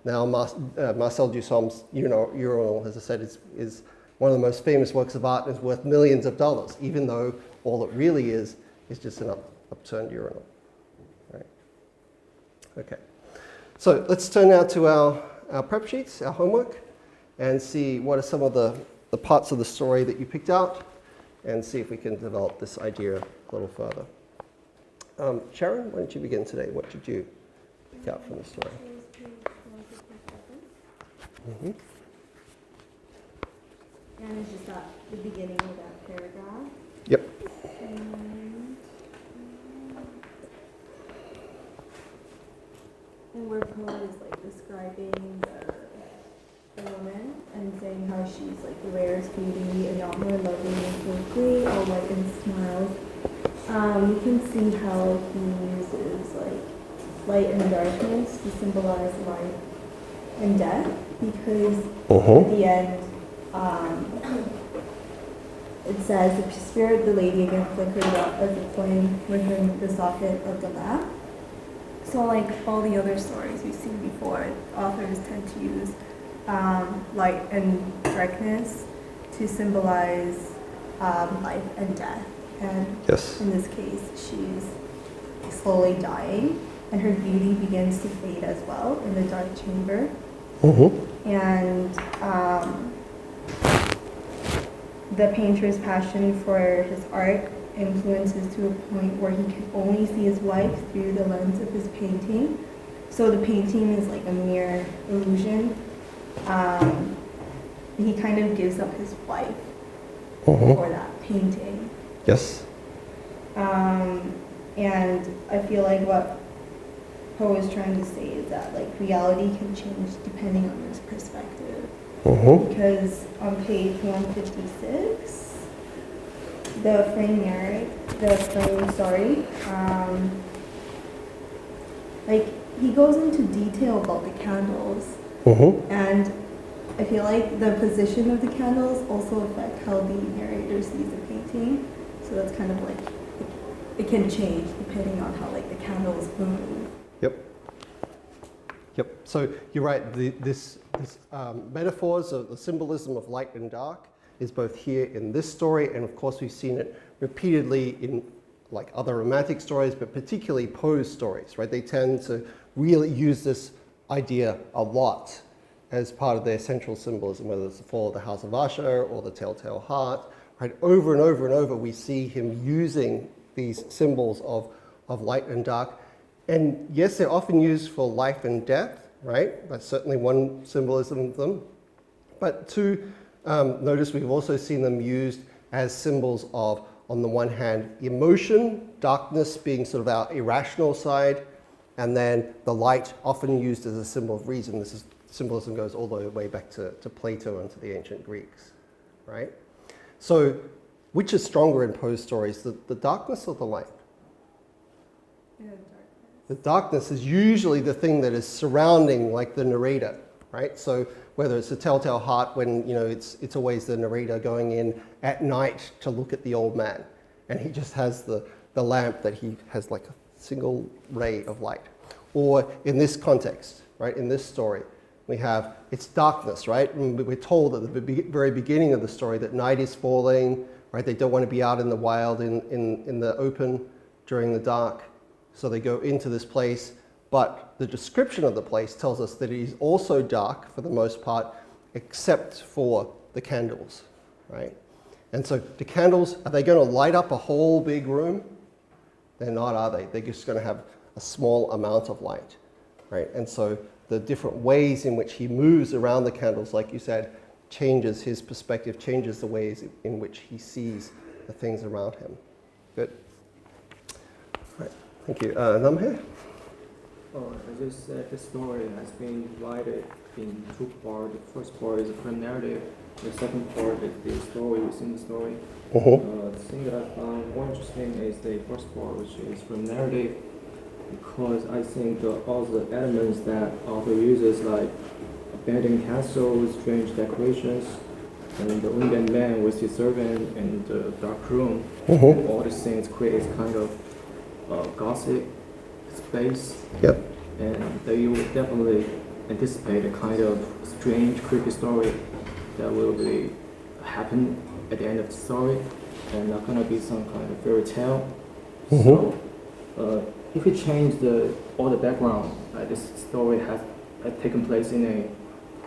now Marcel Duchamp's urinal, as I said, is one of the most famous works of art and is worth millions of dollars, even though all it really is just an upturned urinal. Right? Okay. So let's turn now to our prep sheets, our homework, and see what are some of the parts of the story that you picked out, and see if we can develop this idea a little further. Sharon, why don't you begin today? What did you pick out from the story? Mm-hmm. And it's just at the beginning of that paragraph. Yep. And where Poe is like describing the woman and saying how she's like the rarest beauty, a yacht more lovely and so great, all light and smiles. You can see how he uses like light and darkness to symbolize life and death, because at the end it says, the spirit of the lady again flickered up as a flame within the socket of the lamp. So like all the other stories we've seen before, authors tend to use light and darkness to symbolize life and death. And Yes. in this case, she's slowly dying, and her beauty begins to fade as well in the dark chamber. Mm-hmm. And the painter's passion for his art influences to a point where he can only see his wife through the lens of his painting. So the painting is like a mere illusion. He kind of gives up his wife for that painting. Yes. And I feel like what Poe is trying to say is that like reality can change depending on his perspective. Because on page 156, the frame story, like he goes into detail about the candles, and I feel like the position of the candles also affect how the narrator sees the painting. So that's kind of like, it can change depending on how like the candles move. Yep. So you're right. This metaphors of the symbolism of light and dark is both here in this story, and of course we've seen it repeatedly in like other romantic stories, but particularly Poe's stories. Right? They tend to really use this idea a lot as part of their central symbolism, whether it's the fall of the House of Usher or the Telltale Heart. Right? Over and over and over, we see him using these symbols of light and dark. And yes, they're often used for life and death, right? That's certainly one symbolism of them. But two, notice we've also seen them used as symbols of, on the one hand, emotion, darkness being sort of our irrational side, and then the light often used as a symbol of reason. This symbolism goes all the way back to Plato and to the ancient Greeks, right? So which is stronger in Poe's stories, the darkness or the light? The darkness is usually the thing that is surrounding like the narrator, right? So whether it's a Telltale Heart, when it's always the narrator going in at night to look at the old man, and he just has the lamp that he has like a single ray of light. Or in this context, right, in this story, we have it's darkness, right? And we're told at the very beginning of the story that night is falling, right? They don't want to be out in the wild, in the open during the dark. So they go into this place, but the description of the place tells us that it is also dark for the most part, except for the candles, right? And so the candles, are they going to light up a whole big room? They're not, are they? They're just going to have a small amount of light, right? And so the different ways in which he moves around the candles, like you said, changes his perspective, changes the ways in which he sees the things around him. Good. All right. Thank you. Namhe? As you said, the story has been divided in two parts. The first part is a narrative. The second part is the story within the story. The thing that I found more interesting is the first part, which is from narrative, because I think all the elements that author uses, like abandoned castles, strange decorations, and the wounded man with his servant in the dark room, all these things create kind of gossip space. Yep. And that you would definitely anticipate a kind of strange, creepy story that will be happen at the end of the story, and not gonna be some kind of fairy tale. Mhm. So if we change all the background, this story has taken place in a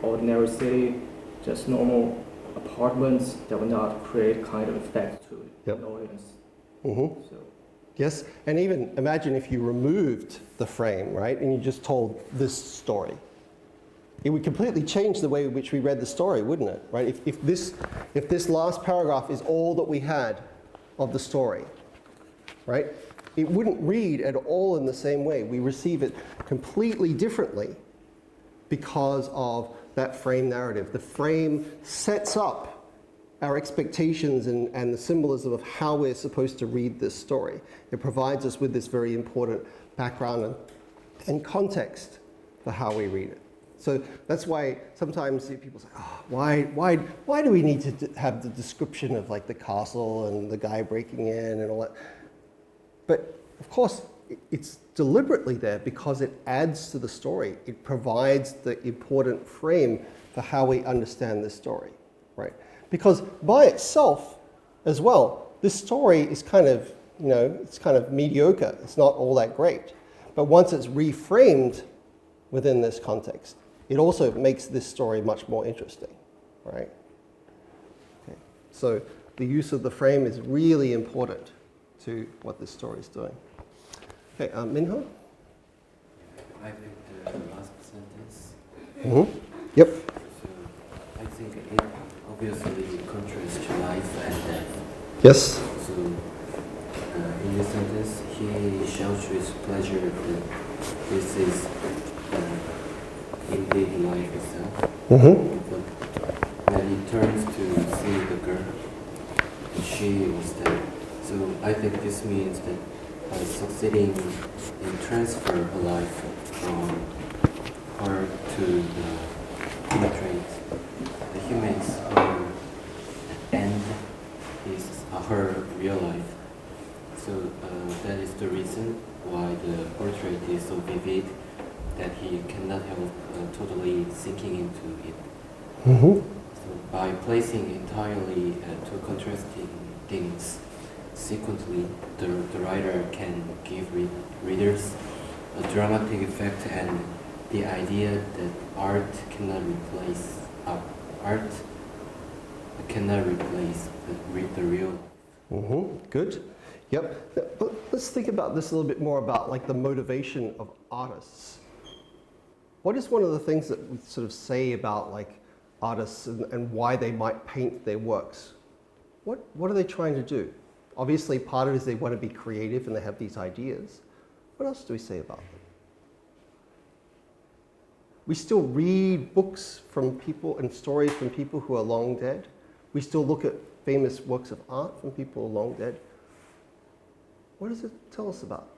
ordinary city, just normal apartments that will not create kind of effect to Yep. the audience. Mhm. So Yes, and even imagine if you removed the frame, right, and you just told this story. It would completely change the way in which we read the story, wouldn't it? Right? If this last paragraph is all that we had of the story, right? It wouldn't read at all in the same way. We receive it completely differently because of that frame narrative. The frame sets up our expectations and the symbolism of how we're supposed to read this story. It provides us with this very important background and context for how we read it. So that's why sometimes people say, oh, why do we need to have the description of like the castle and the guy breaking in and all that? But of course, it's deliberately there because it adds to the story. It provides the important frame for how we understand this story, right? Because by itself as well, this story is kind of, it's kind of mediocre. It's not all that great. But once it's reframed within this context, it also makes this story much more interesting, right? Okay. So the use of the frame is really important to what this story is doing. Okay, Minho? I think the last sentence. Mm-hmm. Yep. So I think it obviously contrasts to life and death. Yes. So in this sentence, he shouts with pleasure that this is indeed life itself. Mm-hmm. But when he turns to see the girl, she was dead. So I think this means that by succeeding in transfer her life from her to the portrait, the humans her end is her real life. So that is the reason why the portrait is so vivid that he cannot help totally sinking into it. Mm-hmm. So by placing entirely two contrasting things sequentially, the writer can give readers a dramatic effect and the idea that art cannot replace the real. Mm-hmm. Good. Yep. But let's think about this a little bit more about like the motivation of artists. What is one of the things that we sort of say about like artists and why they might paint their works? What are they trying to do? Obviously, part of it is they want to be creative and they have these ideas. What else do we say about them? We still read books from people and stories from people who are long dead. We still look at famous works of art from people who are long dead. What does it tell us about?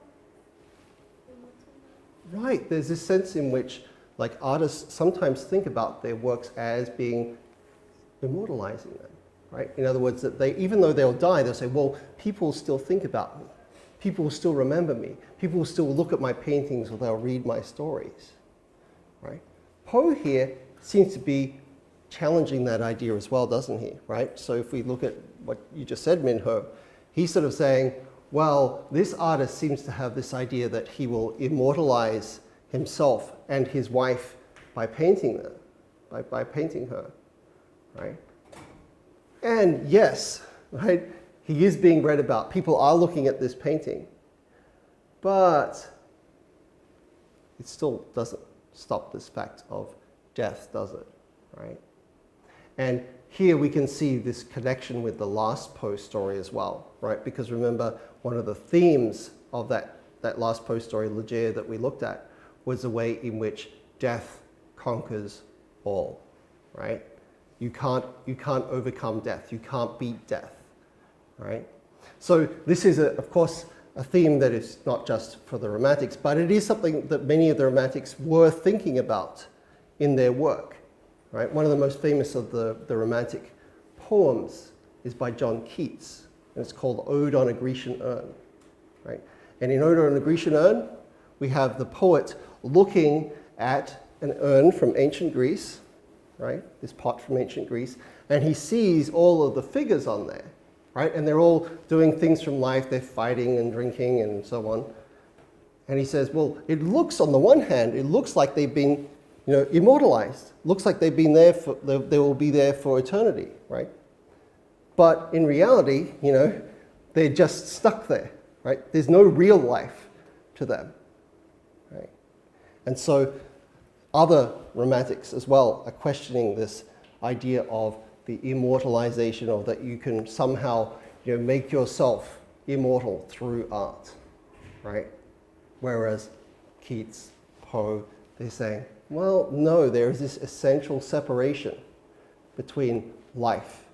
Right, there's this sense in which like artists sometimes think about their works as being immortalizing them. Right? In other words, that even though they'll die, they'll say, well, people will still think about me. People will still remember me. People will still look at my paintings or they'll read my stories. Right? Poe here seems to be challenging that idea as well, doesn't he? Right? So if we look at what you just said, Minho, he's sort of saying, well, this artist seems to have this idea that he will immortalize himself and his wife by painting them, by painting her. Right? And yes, right, he is being read about. People are looking at this painting. But it still doesn't stop this fact of death, does it? Right? And here we can see this connection with the last Poe story as well, right? Because remember, one of the themes of that last Poe story, Ligeia, that we looked at, was the way in which death conquers all, right? You can't overcome death. You can't beat death, right? So this is, of course, a theme that is not just for the Romantics, but it is something that many of the Romantics were thinking about in their work, right? One of the most famous of the Romantic poems is by John Keats, and it's called Ode on a Grecian Urn, right? And in Ode on a Grecian Urn, we have the poet looking at an urn from ancient Greece, right? This pot from ancient Greece. And he sees all of the figures on there, right? And they're all doing things from life. They're fighting and drinking and so on. And he says, well, it looks, on the one hand, it looks like they've been, immortalized. Looks like they've been there for, they will be there for eternity, right? But in reality, they're just stuck there, right? There's no real life to them, right? And so other romantics as well are questioning this idea of the immortalization, or that you can somehow, make yourself immortal through art, right? Whereas Keats, Poe, they're saying, well, no, there is this essential separation between life,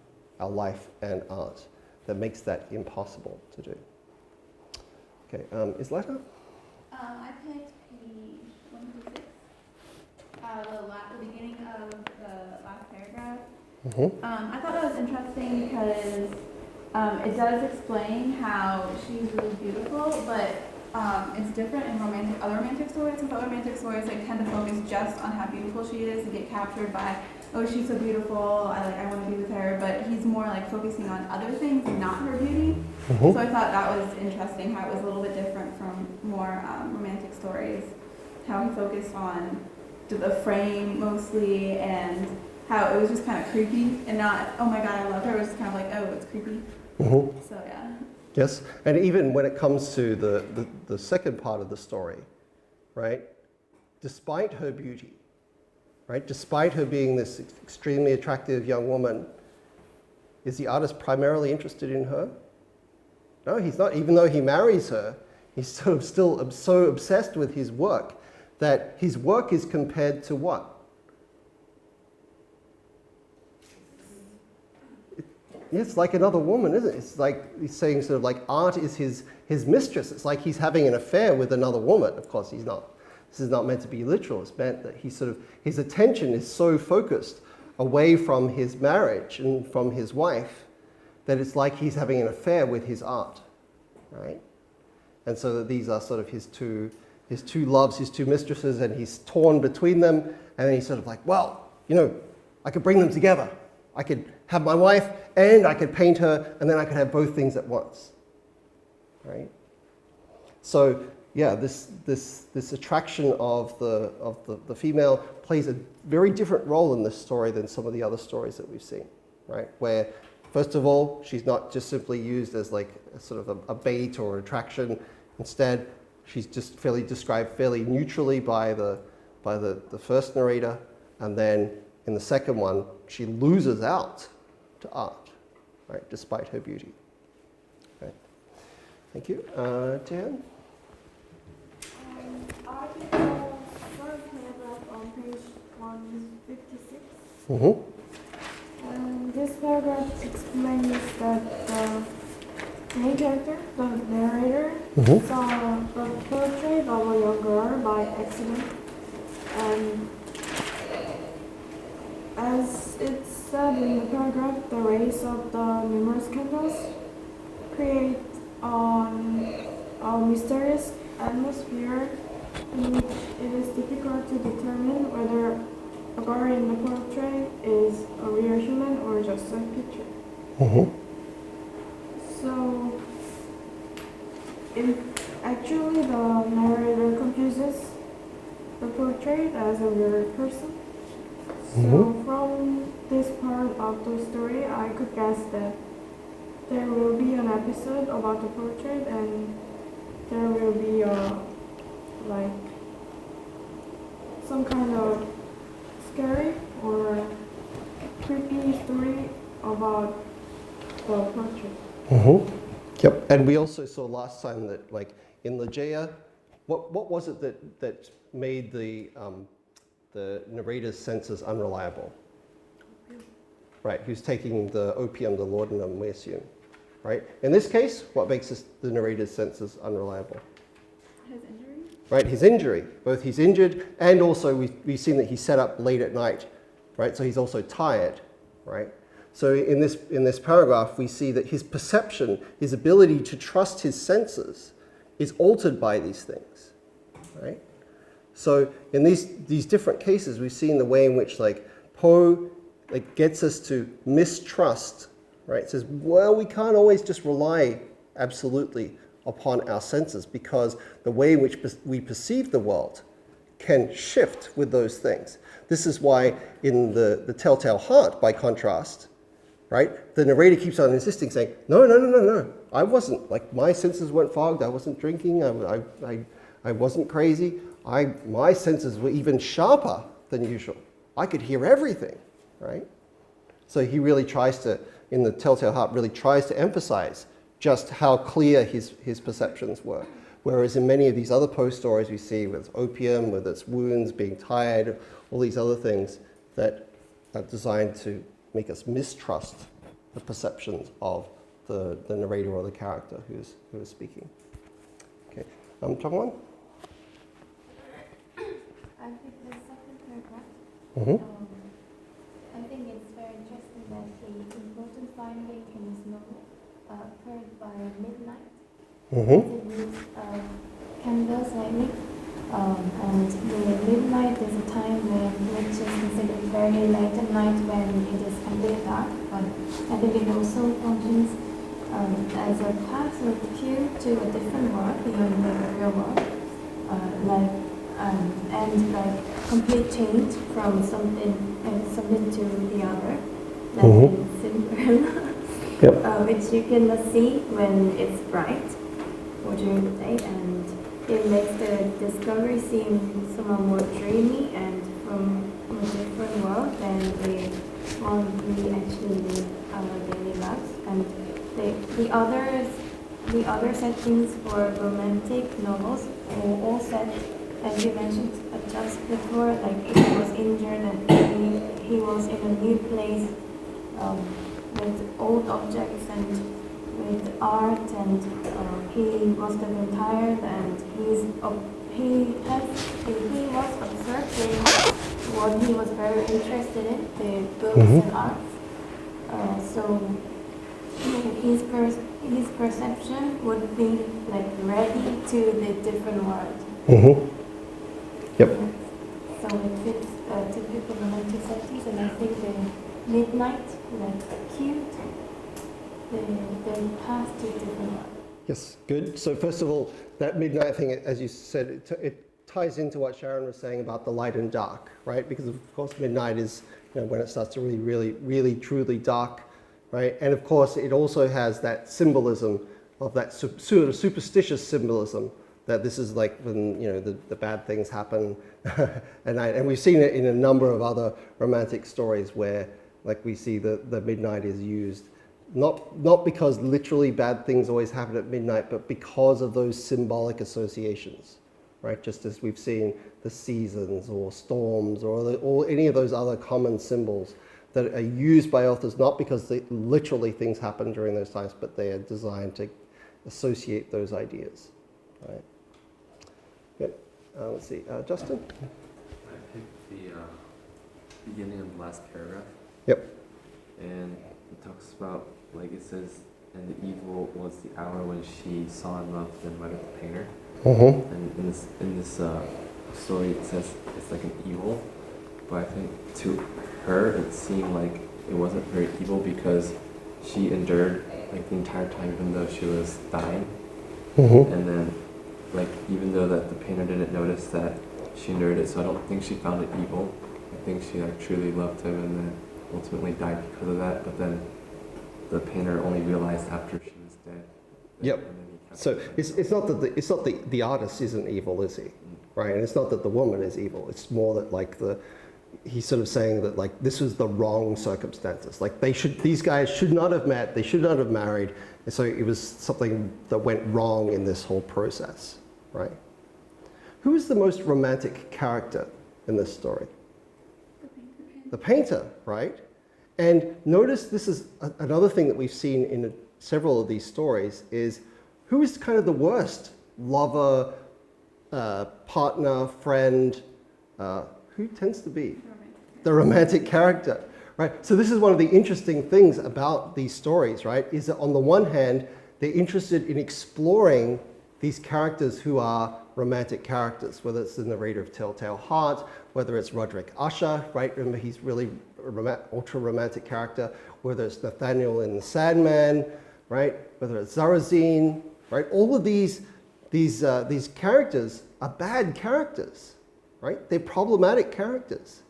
our life, and art that makes that impossible to do. Okay, Isleta? I picked page 156, the beginning of the last paragraph. Mm-hmm. I thought that was interesting because it does explain how she's really beautiful, but it's different in other romantic stories. Because other romantic stories tend to focus just on how beautiful she is and get captured by, oh, she's so beautiful, I want to be with her. But he's more focusing on other things, not her beauty. Mm-hmm. So I thought that was interesting, how it was a little bit different from more romantic stories. How he focused on the frame mostly, and how it was just kind of creepy and not, oh my god, I love her. It was just kind of oh, it's creepy. Mm-hmm. So yeah. Yes, and even when it comes to the second part of the story, right? Despite her beauty, right? Despite her being this extremely attractive young woman, is the artist primarily interested in her? No, he's not. Even though he marries her, he's sort of still so obsessed with his work that his work is compared to what? It's like another woman, isn't it? It's like he's saying art is his mistress. It's like he's having an affair with another woman. Of course, he's not. This is not meant to be literal. It's meant that his attention is so focused away from his marriage and from his wife that it's like he's having an affair with his art, right? And so that these are sort of his two loves, his two mistresses, and he's torn between them. And then he's sort of well, I could bring them together. I could have my wife and I could paint her, and then I could have both things at once, right? So yeah, this attraction of the female plays a very different role in this story than some of the other stories that we've seen, right? Where first of all, she's not just simply used as a sort of a bait or attraction. Instead, she's just described fairly neutrally by the first narrator, and then in the second one, she loses out to art, right, despite her beauty. Right. Thank you. Dan? Article third paragraph on page 156. Mm-hmm. And this paragraph explains that the main character, the narrator, Mm-hmm. saw the portrait of a young girl by accident, and as it's said in the paragraph, the rays of the numerous candles create a mysterious atmosphere in which it is difficult to determine whether a girl in the portrait is a real human or just a picture. Mm-hmm. So, if actually the narrator confuses the portrait as a real person, so from this part of the story, I could guess that there will be an episode about the portrait, and there will be some kind of scary or creepy story about the portrait. Mm-hmm. Yep. And we also saw last time that, in Ligeia, what was it that made the narrator's senses unreliable? Right, who's taking the opium, the laudanum, we assume. Right? In this case, what makes the narrator's senses unreliable? His injury? Right, his injury. Both he's injured, and also we've seen that he's set up late at night. Right, so he's also tired. Right? So in this paragraph, we see that his perception, his ability to trust his senses, is altered by these things. Right? So in these different cases, we've seen the way in which Poe like, gets us to mistrust, right? It says, well, we can't always just rely absolutely upon our senses because the way in which we perceive the world can shift with those things. This is why in the Telltale Heart, by contrast, right, the narrator keeps on insisting, saying, no, I wasn't, like, my senses weren't fogged, I wasn't drinking, I wasn't crazy, my senses were even sharper than usual. I could hear everything, right? So he really tries to, in the Telltale Heart, really tries to emphasize just how clear his perceptions were. Whereas in many of these other Poe stories we see with opium, with its wounds, being tired, all these other things that are designed to make us mistrust the perceptions of the narrator or the character who is speaking. Okay, Chong-won? I think the second paragraph, Mm-hmm. I think it's very interesting that the important finding in this novel occurred by midnight. Mm-hmm. It reads candles lightning, and the midnight is a time which is considered very late at night when it is completely dark, but I think it also functions as a path or cue to a different world beyond the real world, and like complete change from something to the other, like simple, Yep. which you cannot see when it's bright or during the day, and it makes the discovery seem somewhat more dreamy and from a different world than the one we actually live our daily lives. And the other settings for romantic novels are all set, as you mentioned just before, like if he was injured and he was in a new place with old objects and with art, and he must have been tired, and he was observing what he was very interested in, the books and arts. So his perception would be like ready to the different world. Mm-hmm. Yep. So it fits typical romantic settings, and I think the midnight, like cute, the path to different world. Yes, good. So first of all, that midnight thing, as you said, it ties into what Sharon was saying about the light and dark, right? Because of course midnight is when it starts to really truly dark, right? And of course it also has that symbolism of that sort of superstitious symbolism that this is like when the bad things happen, and we've seen it in a number of other romantic stories where like we see the midnight is used. Not because literally bad things always happen at midnight, but because of those symbolic associations, right? Just as we've seen the seasons or storms or any of those other common symbols that are used by authors, not because literally things happen during those times, but they are designed to associate those ideas, right? Good. Let's see, Justin? I picked the beginning of the last paragraph. Yep. And it talks about, like it says, and the evil was the hour when she saw and loved and wedded the painter. Mm-hmm. And in this story, it says it's like an evil, but I think to her it seemed like it wasn't very evil because she endured like the entire time, even though she was dying. Mm-hmm. And then, like even though that the painter didn't notice that she endured it, so I don't think she found it evil. I think she like truly loved him, and then ultimately died because of that, but then the painter only realized after she was dead. Yep. So it's not that the artist isn't evil, is he? Right? And it's not that the woman is evil. It's more that like he's sort of saying that like this was the wrong circumstances. Like these guys should not have met. They should not have married. And so it was something that went wrong in this whole process, right? Who is the most romantic character in this story? The painter, right? And notice this is another thing that we've seen in several of these stories is who is kind of the worst lover, partner, friend, who tends to be the romantic character, right? So this is one of the interesting things about these stories, right? Is that on the one hand, they're interested in exploring these characters who are romantic characters, whether it's the narrator of Telltale Heart, whether it's Roderick Usher, right? Remember, he's really ultra romantic character. Whether it's Nathaniel in The Sandman, right? Whether it's Zarazine, right? All of these characters are bad characters, right? They're problematic characters.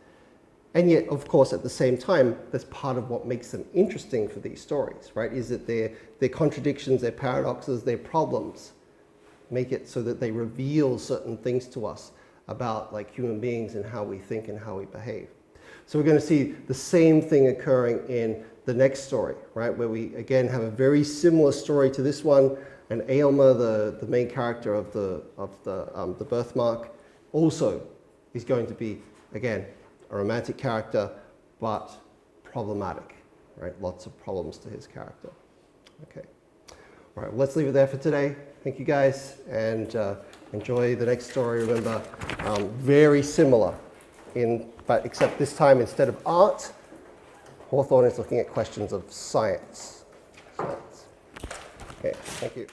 And yet, of course, at the same time, that's part of what makes them interesting for these stories, right? Is that their contradictions, their paradoxes, their problems make it so that they reveal certain things to us about like human beings and how we think and how we behave. So we're going to see the same thing occurring in the next story, right? Where we again have a very similar story to this one, and Aylmer, the main character of the birthmark, also is going to be again a romantic character, but problematic, right? Lots of problems to his character. Okay. All right, well, let's leave it there for today. Thank you guys, and enjoy the next story. Remember, very similar, but except this time instead of art, Hawthorne is looking at questions of science. Okay, thank you.